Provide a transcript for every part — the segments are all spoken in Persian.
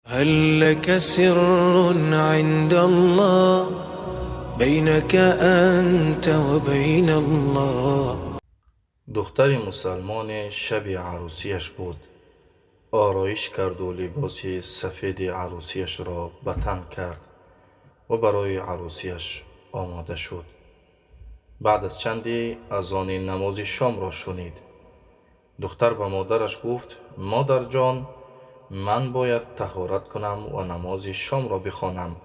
هل لك سر عند الله بينك أنت وبين الله؟ دختر مسلمان شب عروسیش بود. آرایش کرد و لباس سفید عروسیش را به تن کرد و برای عروسیش آماده شد. بعد از چندی اذان نماز شام را شنید. دختر به مادرش گفت: مادر جان، من باید طهارت کنم و نماز شام را بخوانم.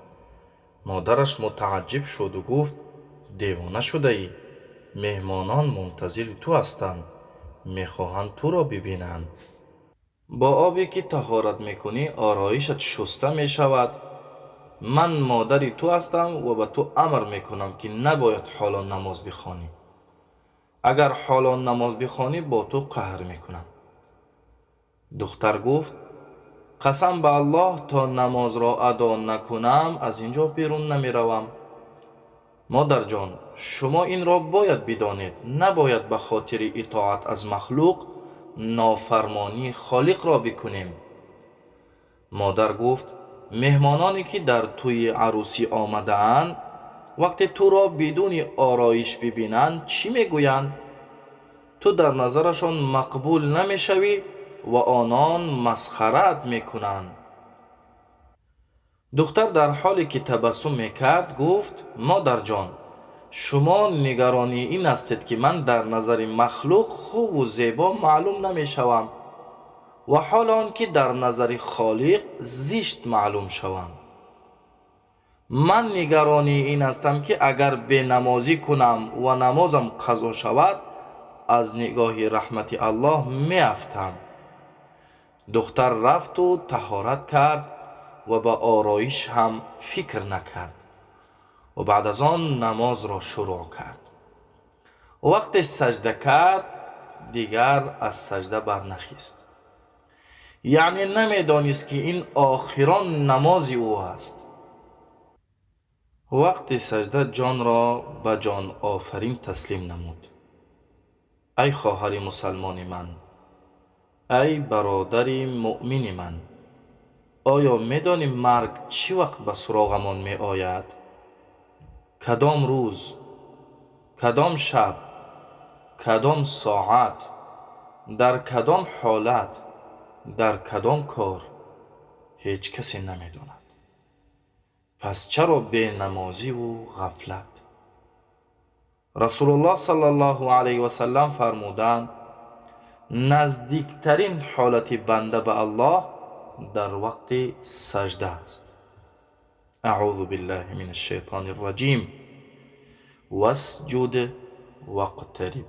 مادرش متعجب شد و گفت: دیوانه شده ای؟ مهمانان منتظر تو هستند، میخواهند تو را ببینند. با آبی که طهارت میکنی آرایشت شسته میشود. من مادری تو هستم و به تو امر میکنم که نباید حالا نماز بخوانی. اگر حالا نماز بخوانی با تو قهر میکنم. دختر گفت: قسم به الله تا نماز را ادا نکنم از اینجا بیرون نمیروم. مادر جان، شما این را باید بدانید، نباید به خاطر اطاعت از مخلوق نافرمانی خالق را بکنیم. مادر گفت: مهمانانی که در توی عروسی آمده اند وقتی تو را بدون آرایش ببینند چی میگویند؟ تو در نظرشان مقبول نمیشوی و آنان مسخرت میکنند. دختر در حالی که تبسم میکرد گفت: مادر جان، شما نگرانی این استید که من در نظر مخلوق خوب و زیبا معلوم نمیشوم و حال آن که در نظر خالق زشت معلوم شوم. من نگرانی این هستم که اگر به نمازی کنم و نمازم قضا شود از نگاه رحمت الله میافتم. دختر رفت و طهارت کرد و به آرایش هم فکر نکرد و بعد از آن نماز را شروع کرد. وقتی سجده کرد دیگر از سجده برنخیست. یعنی نمیدانست که این آخرین نماز او است. وقتی سجده جان را به جان آفرین تسلیم نمود. ای خواهر مسلمان من، ای برادر مؤمن من، آیا میدانی مرگ چی وقت به سراغمان می آید؟ کدام روز، کدام شب، کدام ساعت، در کدام حالت، در کدام کار؟ هیچ کسی نمیداند. پس چرا بی نمازی و غفلت؟ رسول الله صلی الله علیه و سلم فرمودند: نزدیکترین حالت بنده به الله در وقت سجده است. اعوذ بالله من الشیطان الرجیم. واسجد واقترب.